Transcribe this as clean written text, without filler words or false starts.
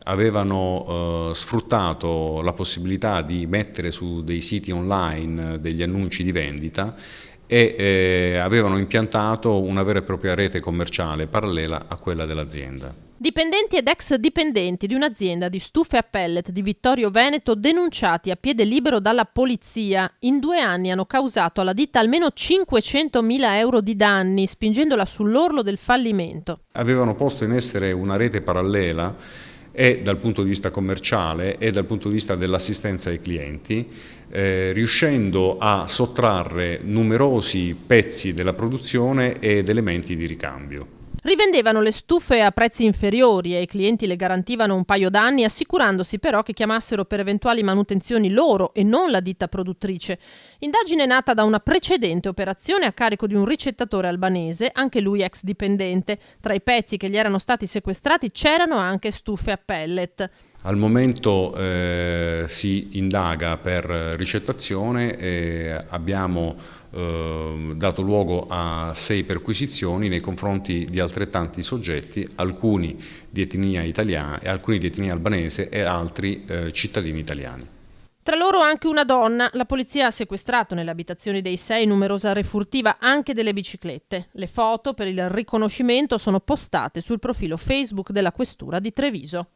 avevano sfruttato la possibilità di mettere su dei siti online degli annunci di vendita e avevano impiantato una vera e propria rete commerciale parallela a quella dell'azienda. Dipendenti ed ex dipendenti di un'azienda di stufe a pellet di Vittorio Veneto denunciati a piede libero dalla polizia. In 2 anni hanno causato alla ditta almeno 500.000 euro di danni, spingendola sull'orlo del fallimento. Avevano posto in essere una rete parallela e dal punto di vista commerciale e dal punto di vista dell'assistenza ai clienti, riuscendo a sottrarre numerosi pezzi della produzione ed elementi di ricambio. Rivendevano le stufe a prezzi inferiori e ai clienti le garantivano un paio d'anni, assicurandosi però che chiamassero per eventuali manutenzioni loro e non la ditta produttrice. Indagine nata da una precedente operazione a carico di un ricettatore albanese, anche lui ex dipendente. Tra i pezzi che gli erano stati sequestrati c'erano anche stufe a pellet. Al momento si indaga per ricettazione e abbiamo dato luogo a 6 perquisizioni nei confronti di altrettanti soggetti, alcuni di etnia italiana e alcuni di etnia albanese e altri cittadini italiani. Tra loro anche una donna. La polizia ha sequestrato nelle abitazioni dei 6 numerosa refurtiva anche delle biciclette. Le foto per il riconoscimento sono postate sul profilo Facebook della Questura di Treviso.